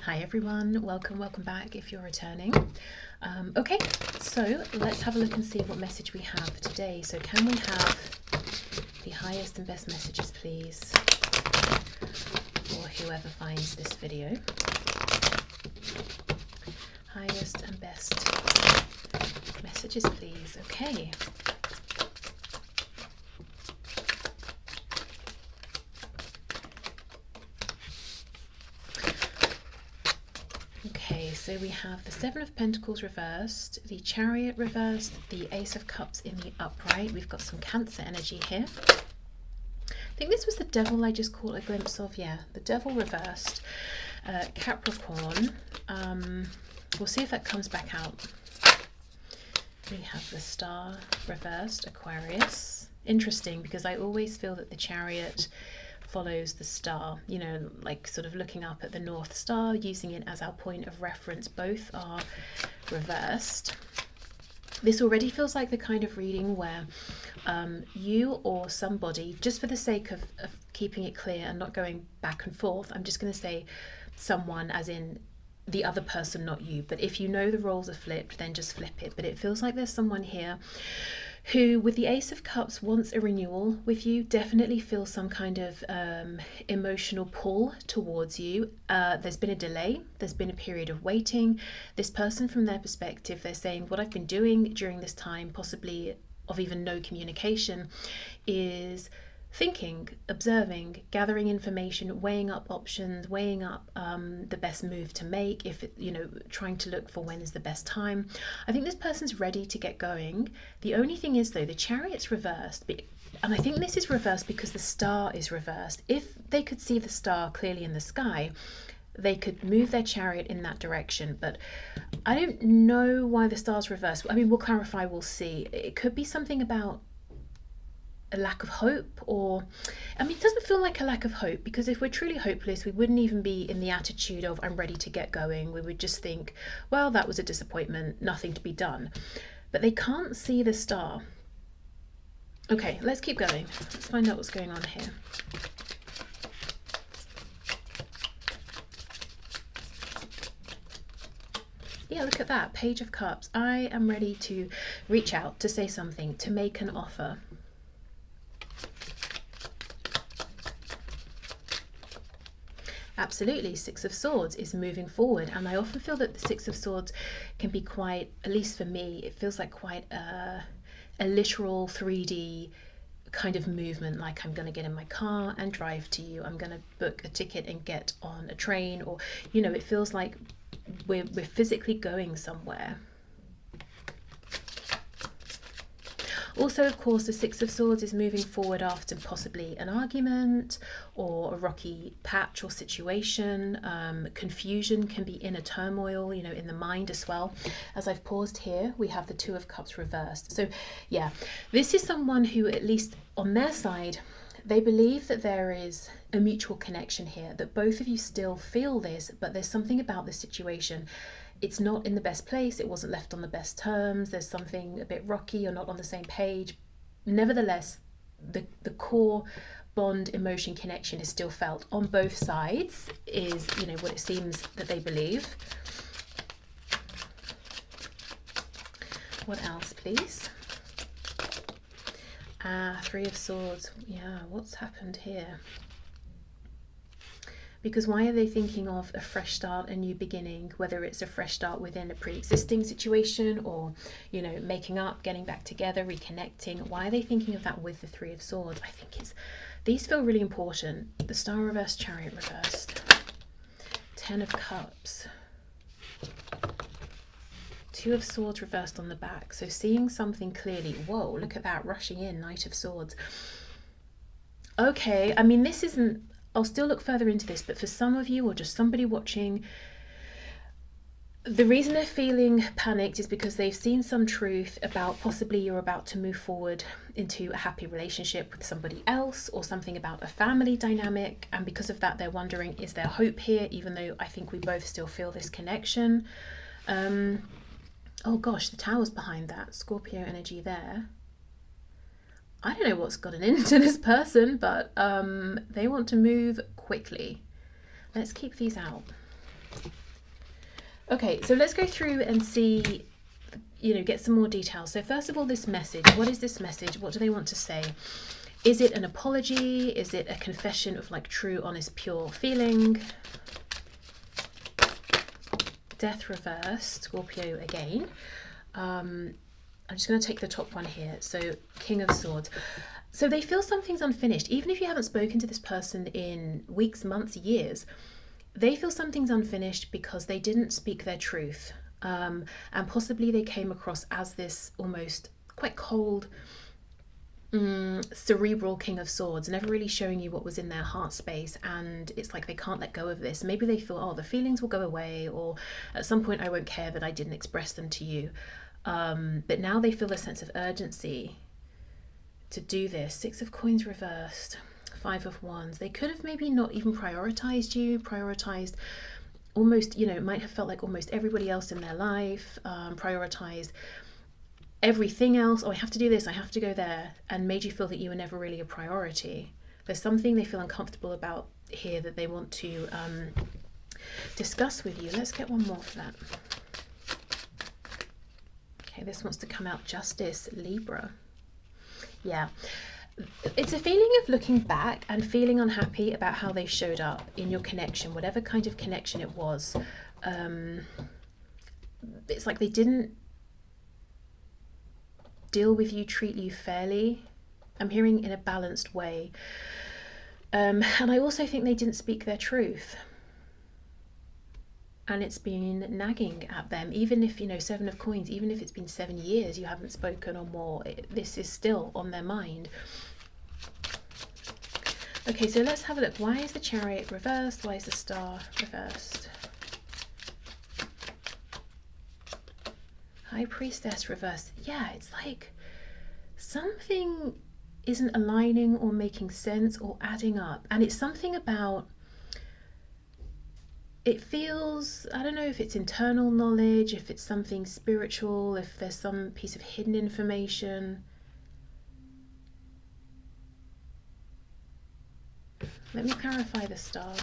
Hi everyone, welcome back if you're returning. Okay, so let's have a look and see what message we have today. So can we have the highest and best messages, please, for whoever finds this video? Highest and best messages, please. Okay. Okay, so we have the Seven of Pentacles reversed, the Chariot reversed, the Ace of Cups in the upright. We've got some Cancer energy here. I think this was the Devil I just caught a glimpse of. Yeah, the Devil reversed. Capricorn. We'll see if that comes back out. We have the Star reversed, Aquarius. Interesting, because I always feel that the Chariot follows the star, you know, like sort of looking up at the North Star, using it as our point of reference. Both are reversed. This already feels like the kind of reading where you or somebody, just for the sake of keeping it clear and not going back and forth, I'm just going to say someone as in the other person, not you. But if you know the roles are flipped, then just flip it. But it feels like there's someone here who, with the Ace of Cups, wants a renewal with you, definitely feels some kind of emotional pull towards you. There's been a delay, there's been a period of waiting. This person, from their perspective, they're saying what I've been doing during this time, possibly of even no communication, is thinking, observing, gathering information, weighing up options, weighing up the best move to make, if it, you know, trying to look for when is the best time. I think this person's ready to get going. The only thing is, though, the Chariot's reversed, and I think this is reversed because the Star is reversed. If they could see the star clearly in the sky, they could move their Chariot in that direction. But I don't know why the Star's reversed. I mean, we'll clarify, we'll see. It could be something about a lack of hope, or I mean, it doesn't feel like a lack of hope, because if we're truly hopeless, we wouldn't even be in the attitude of I'm ready to get going. We would just think, well, that was a disappointment, nothing to be done. But they can't see the star. Okay, let's keep going. Let's find out what's going on here. Yeah, look at that, Page of Cups. I am ready to reach out, to say something, to make an offer. Absolutely, Six of Swords is moving forward, and I often feel that the Six of Swords can be quite, at least for me, it feels like quite a literal 3D kind of movement, like I'm going to get in my car and drive to you, I'm going to book a ticket and get on a train, or, you know, it feels like we're physically going somewhere. Also, of course, the Six of Swords is moving forward after possibly an argument or a rocky patch or situation. Confusion can be inner turmoil, you know, in the mind as well. As I've paused here, we have the Two of Cups reversed. So yeah, this is someone who, at least on their side, they believe that there is a mutual connection here, that both of you still feel this, but there's something about the situation. It's not in the best place, it wasn't left on the best terms, there's something a bit rocky, you're not on the same page. Nevertheless, the core bond, emotion, connection is still felt on both sides, is, you know, what it seems that they believe. What else, please? Three of Swords. Yeah, what's happened here? Because why are they thinking of a fresh start, a new beginning, whether it's a fresh start within a pre-existing situation, or, you know, making up, getting back together, reconnecting? Why are they thinking of that with the Three of Swords? I think these feel really important. The Star reversed, Chariot reversed, Ten of Cups, Two of Swords reversed on the back. So seeing something clearly. Whoa, look at that, rushing in, Knight of Swords. Okay, I mean, this isn't, I'll still look further into this, but for some of you, or just somebody watching, the reason they're feeling panicked is because they've seen some truth about possibly you're about to move forward into a happy relationship with somebody else, or something about a family dynamic, and because of that they're wondering, is there hope here, even though I think we both still feel this connection. Oh gosh, the Tower's behind that, Scorpio energy there. I don't know what's gotten into this person, but they want to move quickly. Let's keep these out. Okay, so let's go through and see, get some more details. So first of all, this message, what is this message? What do they want to say? Is it an apology? Is it a confession of like true, honest, pure feeling? Death reversed, Scorpio again. I'm just going to take the top one here. So King of Swords. So they feel something's unfinished. Even if you haven't spoken to this person in weeks, months, years, they feel something's unfinished because they didn't speak their truth. And possibly they came across as this almost quite cold, cerebral King of Swords, never really showing you what was in their heart space, and it's like they can't let go of this. Maybe they feel, oh, the feelings will go away, or at some point I won't care that I didn't express them to you. But now they feel a sense of urgency to do this. Six of Coins reversed, Five of Wands. They could have maybe not even prioritized you, prioritized almost, it might have felt like almost everybody else in their life, prioritized everything else. Oh, I have to do this, I have to go there, and made you feel that you were never really a priority. There's something they feel uncomfortable about here that they want to discuss with you. Let's get one more for that. Okay, this wants to come out Justice, Libra. Yeah, it's a feeling of looking back and feeling unhappy about how they showed up in your connection, whatever kind of connection it was. It's like they didn't deal with you, treat you fairly. I'm hearing in a balanced way. And I also think they didn't speak their truth. And it's been nagging at them, even if, Seven of Coins, even if it's been 7 years you haven't spoken or more, this is still on their mind. Okay, so let's have a look. Why is the Chariot reversed? Why is the Star reversed? High Priestess reversed. Yeah, it's like something isn't aligning or making sense or adding up. And it's something about, it feels, I don't know if it's internal knowledge, if it's something spiritual, if there's some piece of hidden information. Let me clarify the Star.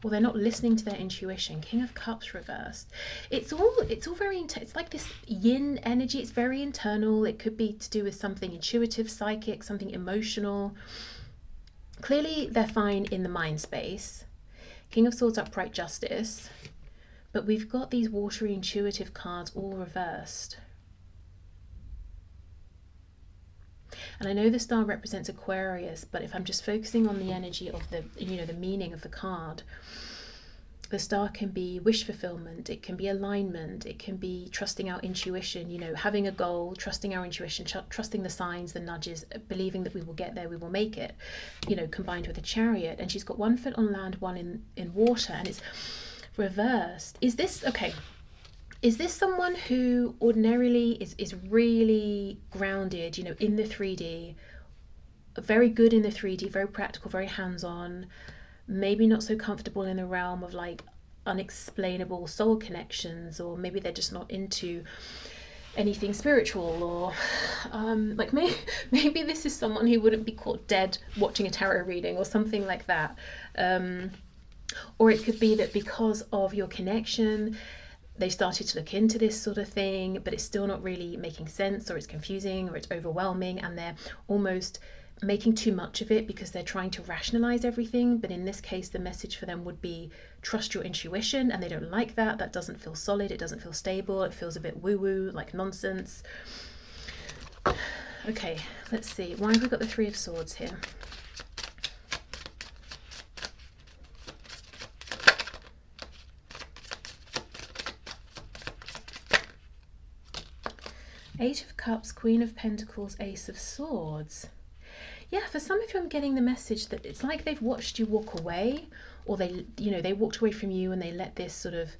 Or they're not listening to their intuition. King of Cups reversed. It's all very it's like this yin energy. It's very internal. It could be to do with something intuitive, psychic, something emotional. Clearly they're fine in the mind space. King of Swords upright, Justice. But we've got these watery intuitive cards all reversed. And I know the Star represents Aquarius, but if I'm just focusing on the energy of the, the meaning of the card, the Star can be wish fulfillment, it can be alignment, it can be trusting our intuition, having a goal, trusting our intuition, trusting the signs, the nudges, believing that we will get there, we will make it, combined with a Chariot. And she's got 1 foot on land, 1 in water, and it's reversed. Is this, okay, is this someone who ordinarily is really grounded, in the 3D, very good in the 3D, very practical, very hands-on, maybe not so comfortable in the realm of like unexplainable soul connections, or maybe they're just not into anything spiritual, or like maybe this is someone who wouldn't be caught dead watching a tarot reading or something like that. Or it could be that because of your connection, they started to look into this sort of thing, but it's still not really making sense, or it's confusing, or it's overwhelming, and they're almost making too much of it because they're trying to rationalize everything. But in this case, the message for them would be trust your intuition, and they don't like that. That doesn't feel solid, it doesn't feel stable, it feels a bit woo-woo, like nonsense. Okay, let's see. Why have we got the Three of Swords here? Eight of Cups, Queen of Pentacles, Ace of Swords. Yeah, for some of you I'm getting the message that it's like they've watched you walk away, or they walked away from you and they let this sort of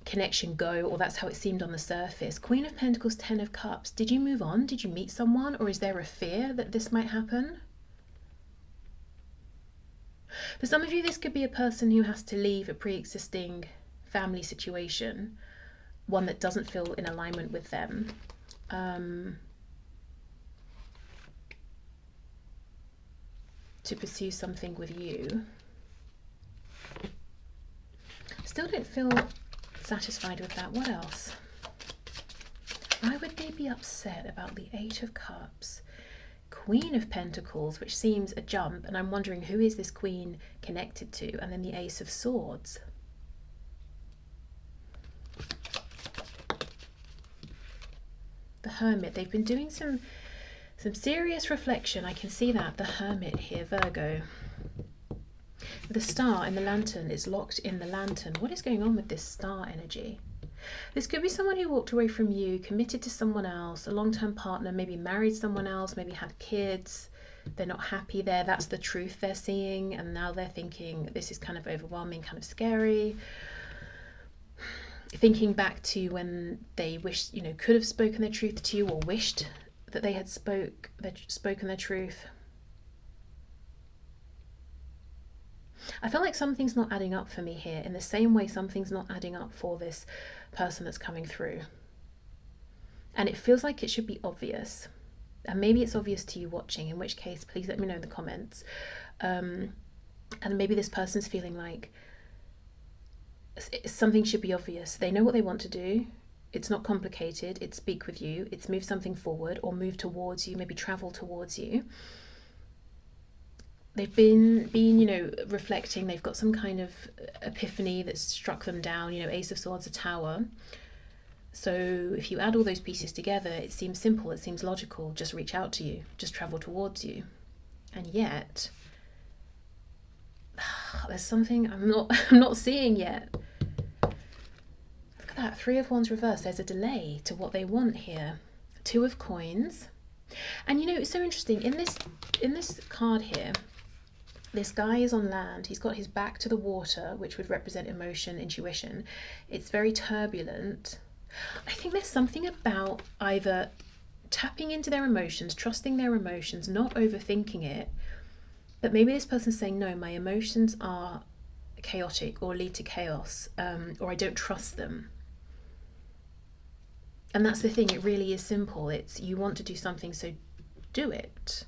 connection go, or that's how it seemed on the surface. Queen of Pentacles, 10 of Cups. Did you move on? Did you meet someone? Or is there a fear that this might happen? For some of you, this could be a person who has to leave a pre-existing family situation, one that doesn't feel in alignment with them. to pursue something with you. Still don't feel satisfied with that. What else? Why would they be upset about the Eight of Cups? Queen of Pentacles, which seems a jump, and I'm wondering who is this queen connected to, and then the Ace of Swords. The Hermit. They've been doing some serious reflection. I can see that. The Hermit here, Virgo. The star in the lantern is locked in the lantern. What is going on with this star energy? This could be someone who walked away from you, committed to someone else, a long-term partner, maybe married someone else, maybe had kids. They're not happy there. That's the truth they're seeing. And now they're thinking this is kind of overwhelming, kind of scary. Thinking back to when they wished, you know, could have spoken their truth to you, or wished that they had spoken their truth. I feel like something's not adding up for me here, in the same way something's not adding up for this person that's coming through. And it feels like it should be obvious. And maybe it's obvious to you watching, in which case please let me know in the comments. And maybe this person's feeling like something should be obvious. They know what they want to do. It's not complicated. It's speak with you. It's move something forward, or move towards you, maybe travel towards you. They've been you know, reflecting. They've got some kind of epiphany that's struck them down. You know, Ace of Swords, a tower. So if you add all those pieces together, it seems simple. It seems logical. Just reach out to you. Just travel towards you. And yet, there's something I'm not seeing yet. Look at that. Three of Wands reversed. There's a delay to what they want here. Two of Coins. And you know, it's so interesting. In this card here, this guy is on land. He's got his back to the water, which would represent emotion, intuition. It's very turbulent. I think there's something about either tapping into their emotions, trusting their emotions, not overthinking it. But maybe this person's saying, no, my emotions are chaotic or lead to chaos, or I don't trust them. And that's the thing. It really is simple. It's you want to do something, so do it.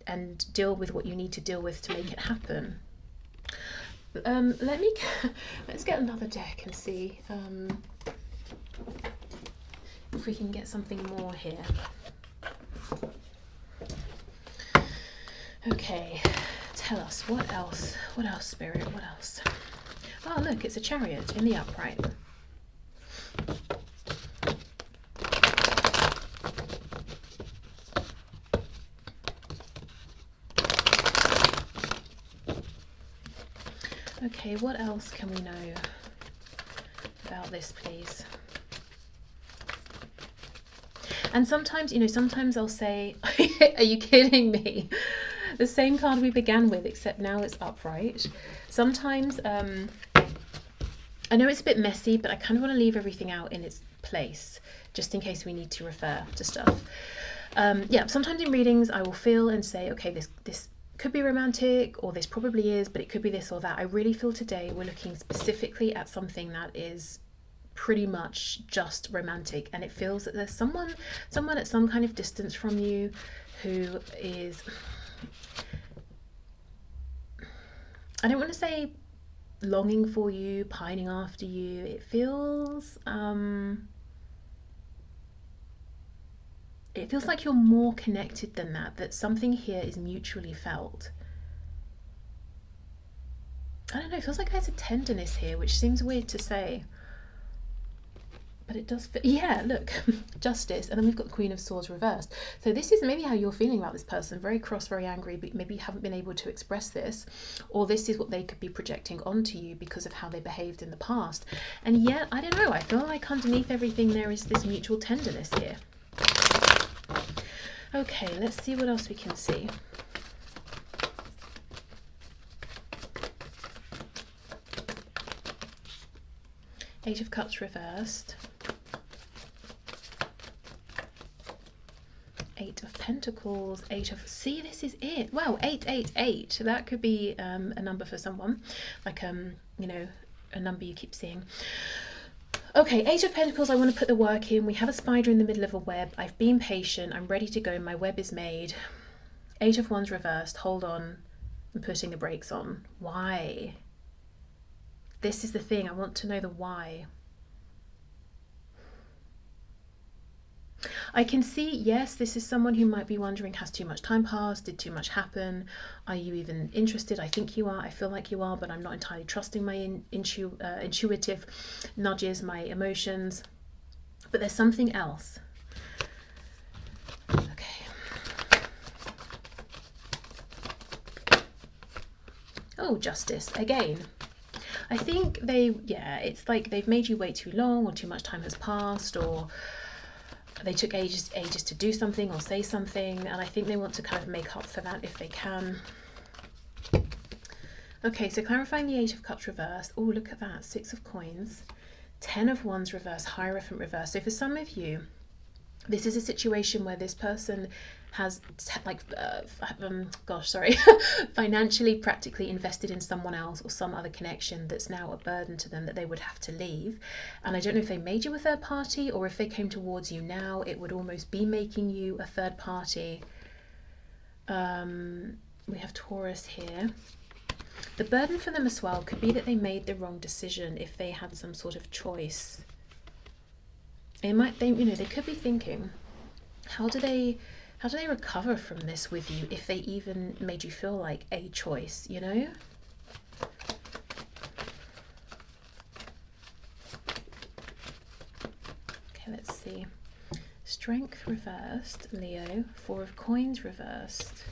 And deal with what you need to deal with to make it happen. Let's get another deck and see if we can get something more here. Okay, tell us what else, Spirit, what else? Oh look, it's a Chariot in the upright. Okay, what else can we know about this, please? And sometimes, you know, sometimes I'll say, are you kidding me? The same card we began with, except now it's upright. Sometimes, I know it's a bit messy, but I kind of want to leave everything out in its place, just in case we need to refer to stuff. Yeah, sometimes in readings I will feel and say, okay, this could be romantic, or this probably is, but it could be this or that. I really feel today we're looking specifically at something that is pretty much just romantic, and it feels that there's someone at some kind of distance from you who is, I don't want to say longing for you, pining after you. It feels like you're more connected than that something here is mutually felt. I don't know, it feels like there's a tenderness here, which seems weird to say. But it does, yeah, look, Justice, and then we've got the Queen of Swords reversed. So this is maybe how you're feeling about this person, very cross, very angry, but maybe you haven't been able to express this, or this is what they could be projecting onto you because of how they behaved in the past. And yet, I don't know, I feel like underneath everything there is this mutual tenderness here. Okay, let's see what else we can see. Eight of Cups reversed. Eight of Pentacles, see, this is it. Wow, 888. That could be a number for someone, like you know, a number you keep seeing. Okay, Eight of Pentacles, I want to put the work in. We have a spider in the middle of a web. I've been patient. I'm ready to go. My web is made. Eight of Wands reversed, hold on, I'm putting the brakes on. Why? This is the thing, I want to know the why. I can see, yes, this is someone who might be wondering, has too much time passed? Did too much happen? Are you even interested? I think you are, I feel like you are, but I'm not entirely trusting my intuitive nudges, my emotions. But there's something else. Okay. Oh, Justice, again. I think it's like they've made you wait too long, or too much time has passed, or they took ages to do something or say something, and I think they want to kind of make up for that if they can. Okay, so clarifying the Eight of Cups reversed. Oh, look at that, Six of Coins, Ten of Wands reversed, Hierophant reversed. So for some of you, this is a situation where this person has financially practically invested in someone else or some other connection that's now a burden to them that they would have to leave. And I don't know if they made you a third party, or if they came towards you now, it would almost be making you a third party. We have Taurus here. The burden for them as well could be that they made the wrong decision if they had some sort of choice. They could be thinking, how do they recover from this with you if they even made you feel like a choice, you know? Okay, let's see. Strength reversed, Leo. Four of Coins reversed.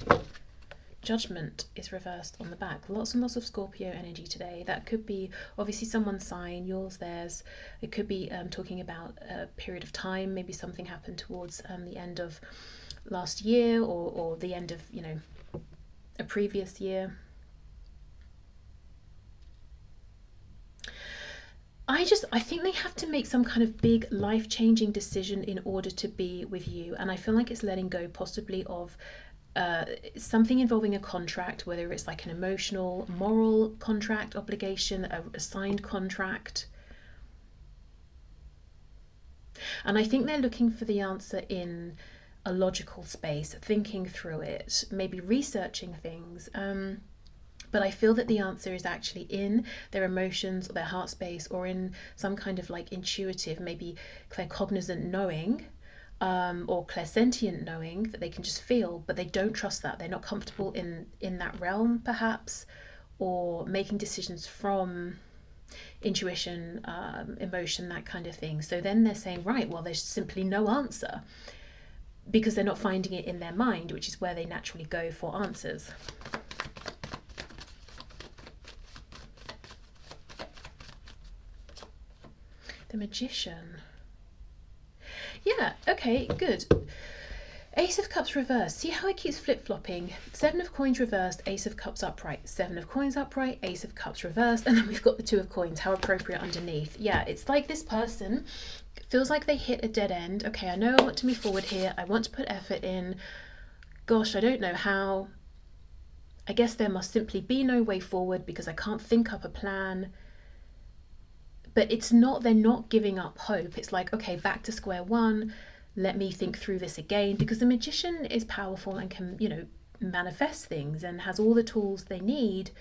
Judgment is reversed on the back. Lots and lots of Scorpio energy today. That could be obviously someone's sign, yours, theirs. It could be talking about a period of time. Maybe something happened towards the end of last year, or the end of, you know, a previous year. I think they have to make some kind of big life-changing decision in order to be with you, and I feel like it's letting go possibly of something involving a contract, whether it's like an emotional, moral contract, obligation, a signed contract. And I think they're looking for the answer in a logical space, thinking through it, maybe researching things. But I feel that the answer is actually in their emotions, or their heart space, or in some kind of like intuitive, maybe claircognizant knowing, or clairsentient knowing that they can just feel, but they don't trust that. They're not comfortable in that realm, perhaps, or making decisions from intuition, emotion, that kind of thing. So then they're saying, right, well, there's simply no answer, because they're not finding it in their mind, which is where they naturally go for answers. The Magician. Yeah, okay, good. Ace of Cups reversed. See how it keeps flip-flopping? Seven of Coins reversed, Ace of Cups upright. Seven of Coins upright, Ace of Cups reversed, and then we've got the Two of Coins. How appropriate underneath. Yeah, it's like this person feels like they hit a dead end. Okay, I know I want to move forward here. I want to put effort in. Gosh, I don't know how. I guess there must simply be no way forward because I can't think up a plan. But it's not, they're not giving up hope. It's like, okay, back to square one. Let me think through this again, because the Magician is powerful and can, you know, manifest things and has all the tools they need.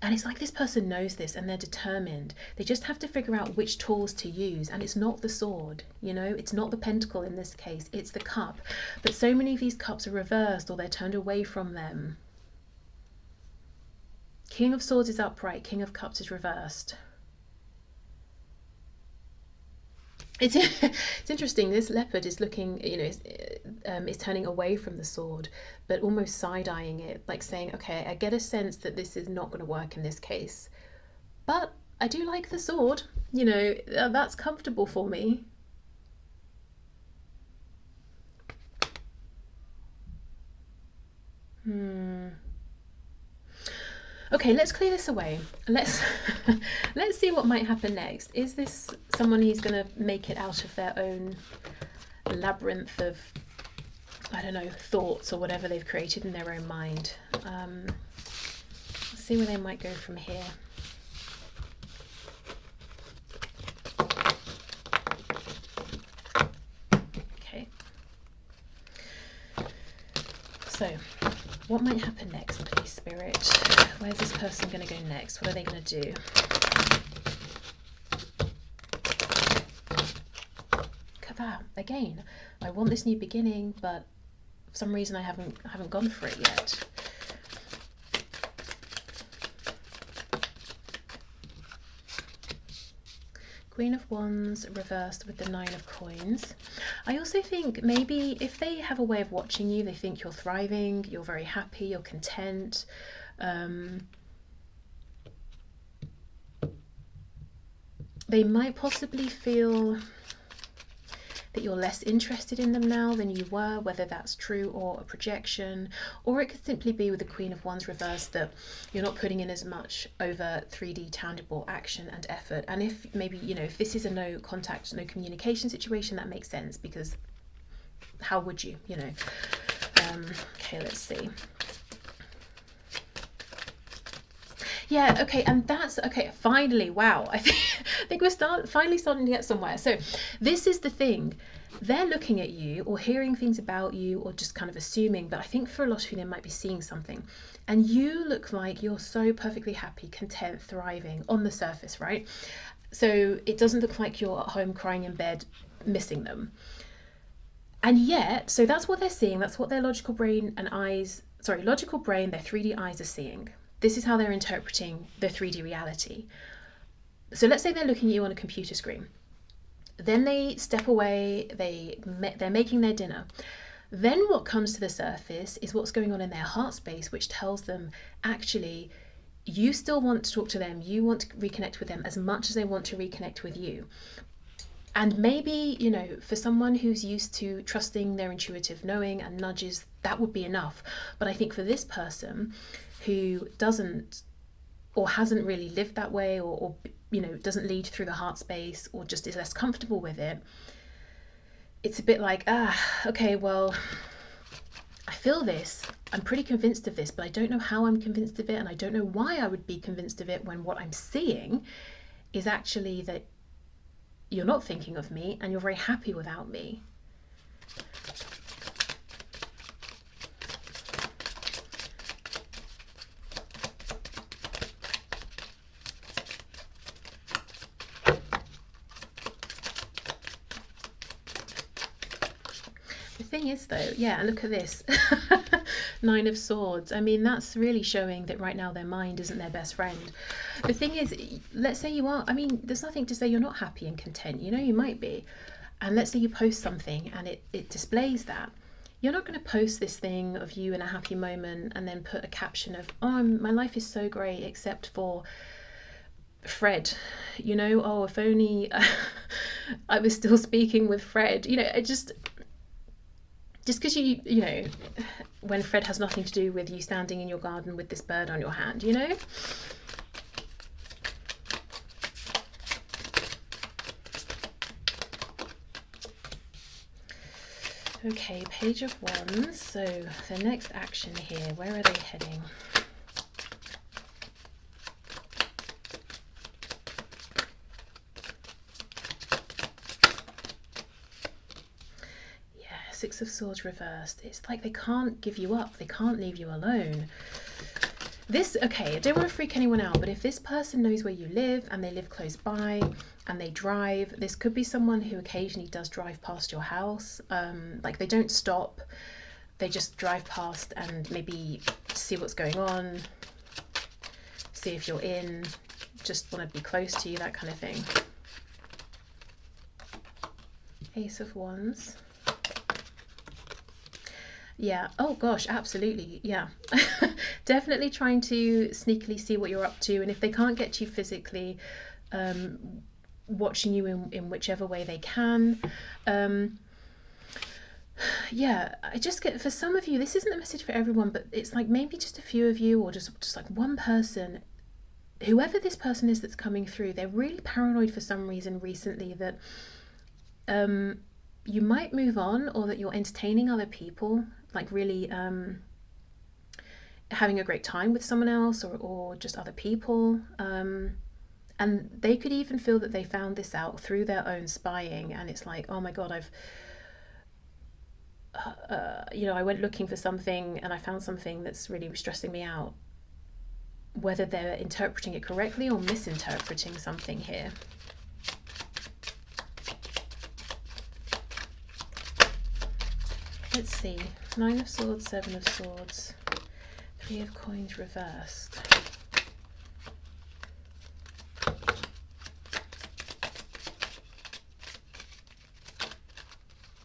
And it's like this person knows this and they're determined. They just have to figure out which tools to use. And it's not the sword, you know, it's not the pentacle in this case, it's the cup. But so many of these cups are reversed, or they're turned away from them. King of Swords is upright, King of Cups is reversed. It's interesting. This leopard is looking, you know, is turning away from the sword, but almost side-eyeing it, like saying, okay, I get a sense that this is not going to work in this case, but I do like the sword, you know, that's comfortable for me. Okay, let's clear this away. Let's see what might happen next. Is this someone who's going to make it out of their own labyrinth of, I don't know, thoughts or whatever they've created in their own mind? Let's see where they might go from here. Okay. What might happen next, please, Spirit? Where's this person going to go next? What are they going to do? Look at that. Again, I want this new beginning, but for some reason I haven't gone for it yet. Queen of Wands reversed with the Nine of Coins. I also think maybe if they have a way of watching you, they think you're thriving, you're very happy, you're content. They might possibly feel that you're less interested in them now than you were, whether that's true or a projection, or it could simply be with the Queen of Wands reversed that you're not putting in as much over 3D tangible action and effort. And if maybe, you know, if this is a no contact, no communication situation, that makes sense, because how would you, you know? Okay, let's see. Yeah, okay, and that's okay. Finally, wow! I think we're finally starting to get somewhere. So this is the thing: they're looking at you or hearing things about you, or just kind of assuming. But I think for a lot of you, they might be seeing something, and you look like you're so perfectly happy, content, thriving on the surface, right? So it doesn't look like you're at home crying in bed, missing them. And yet, so that's what they're seeing. That's what their logical brain, their 3D eyes are seeing. This is how they're interpreting the 3D reality. So let's say they're looking at you on a computer screen. Then they step away, they're making their dinner. Then what comes to the surface is what's going on in their heart space, which tells them, actually, you still want to talk to them, you want to reconnect with them as much as they want to reconnect with you. And maybe, you know, for someone who's used to trusting their intuitive knowing and nudges, that would be enough. But I think for this person who doesn't or hasn't really lived that way, or you know, doesn't lead through the heart space, or just is less comfortable with it, it's a bit like, okay, well, I feel this, I'm pretty convinced of this, but I don't know how I'm convinced of it, and I don't know why I would be convinced of it when what I'm seeing is actually that you're not thinking of me and you're very happy without me. The thing is though, yeah, look at this. Nine of Swords. I mean, that's really showing that right now their mind isn't their best friend. The thing is, let's say you are, I mean, there's nothing to say you're not happy and content, you know, you might be. And let's say you post something and it displays that. You're not going to post this thing of you in a happy moment and then put a caption of, oh, my life is so great except for Fred, you know, oh, if only I was still speaking with Fred, you know, it just because you know, when Fred has nothing to do with you standing in your garden with this bird on your hand, you know. Okay, Page of Wands. So the next action here, where are they heading? Six of Swords reversed. It's like they can't give you up. They can't leave you alone. This, okay, I don't want to freak anyone out, but if this person knows where you live and they live close by and they drive, this could be someone who occasionally does drive past your house. Like they don't stop. They just drive past and maybe see what's going on, see if you're in, just want to be close to you, that kind of thing. Ace of Wands. Yeah, oh gosh, absolutely, yeah. Definitely trying to sneakily see what you're up to, and if they can't get to you physically, watching you in whichever way they can. Yeah, I just get, for some of you, this isn't a message for everyone, but it's like maybe just a few of you, or just like one person, whoever this person is that's coming through, they're really paranoid for some reason recently that you might move on, or that you're entertaining other people, like really having a great time with someone else, or just other people. And they could even feel that they found this out through their own spying, and it's like, oh my God, you know, I went looking for something and I found something that's really stressing me out, whether they're interpreting it correctly or misinterpreting something here. Let's see. 9 of Swords, 7 of Swords, 3 of Coins reversed.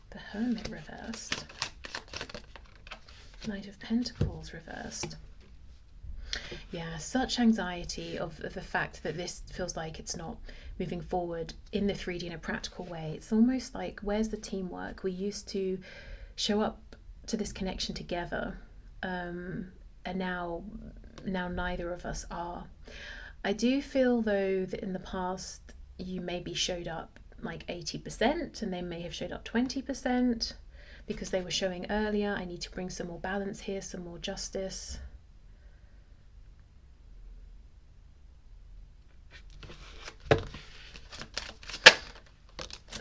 The Hermit reversed. Knight of Pentacles reversed. Yeah, such anxiety of the fact that this feels like it's not moving forward in the 3D in a practical way. It's almost like, where's the teamwork? We used to show up to this connection together, and now neither of us are. I do feel though that in the past you maybe showed up like 80% and they may have showed up 20% because they were showing earlier. I need to bring some more balance here, some more justice.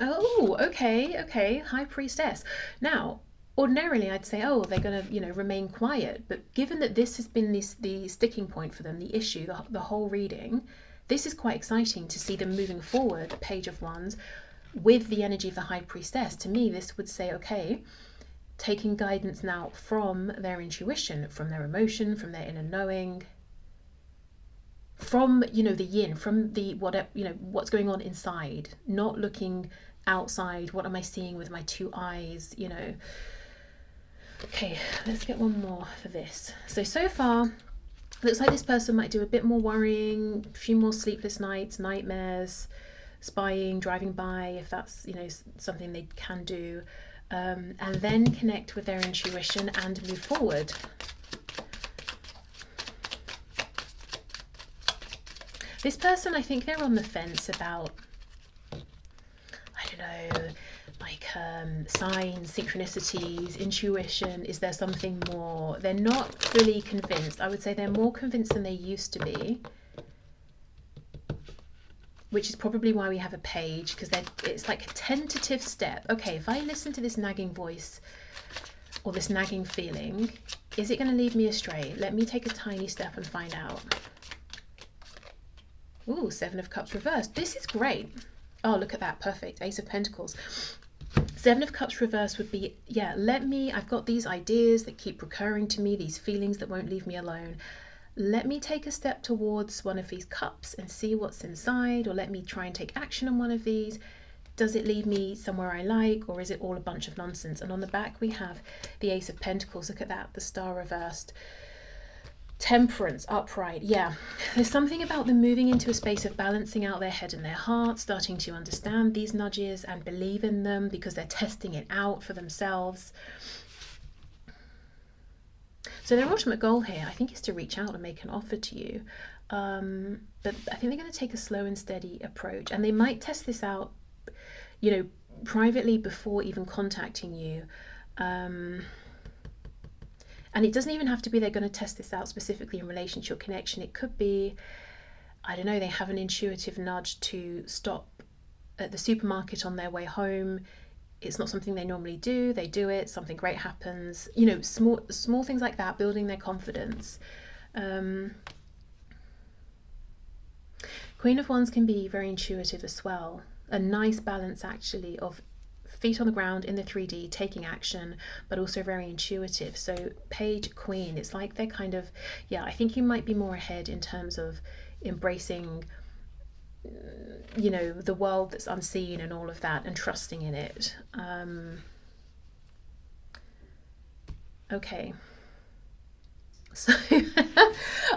Oh, okay, High Priestess. Now, ordinarily I'd say, oh, they're going to, you know, remain quiet. But given that this has been the sticking point for them, the issue, the whole reading, this is quite exciting to see them moving forward, Page of Wands, with the energy of the High Priestess. To me, this would say, okay, taking guidance now from their intuition, from their emotion, from their inner knowing, from, you know, the yin, from the whatever, you know, what's going on inside, not looking outside. What am I seeing with my 2 eyes, you know? Okay, let's get one more for this. So far looks like this person might do a bit more worrying, a few more sleepless nights, nightmares, spying, driving by, if that's, you know, something they can do, and then connect with their intuition and move forward. This person, I think they're on the fence about, I don't know, like signs, synchronicities, intuition. Is there something more? They're not fully convinced. I would say they're more convinced than they used to be, which is probably why we have a page, because it's like a tentative step. Okay, if I listen to this nagging voice or this nagging feeling, is it going to lead me astray? Let me take a tiny step and find out. Ooh, 7 of Cups reversed. This is great. Oh, look at that. Perfect. Ace of Pentacles. 7 of Cups reversed would be, yeah, I've got these ideas that keep recurring to me, these feelings that won't leave me alone. Let me take a step towards one of these cups and see what's inside, or let me try and take action on one of these. Does it lead me somewhere I like, or is it all a bunch of nonsense? And on the back we have the Ace of Pentacles. Look at that, the Star reversed. Temperance upright. Yeah, there's something about them moving into a space of balancing out their head and their heart, starting to understand these nudges and believe in them because they're testing it out for themselves. So their ultimate goal here, I think, is to reach out and make an offer to you, but I think they're going to take a slow and steady approach, and they might test this out, you know, privately before even contacting you. And it doesn't even have to be they're going to test this out specifically in relation to your connection. It could be, I don't know, they have an intuitive nudge to stop at the supermarket on their way home. It's not something they normally do. They do it. Something great happens. You know, small things like that, building their confidence. Queen of Wands can be very intuitive as well. A nice balance, actually, of feet on the ground in the 3D, taking action, but also very intuitive. So Page, Queen, it's like they're kind of, yeah, I think you might be more ahead in terms of embracing, you know, the world that's unseen and all of that, and trusting in it. Okay, so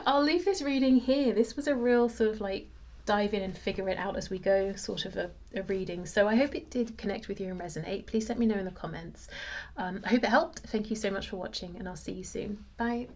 I'll leave this reading here. This was a real sort of like dive in and figure it out as we go sort of a reading. So I hope it did connect with you and resonate. Please let me know in the comments. I hope it helped. Thank you so much for watching, and I'll see you soon. Bye.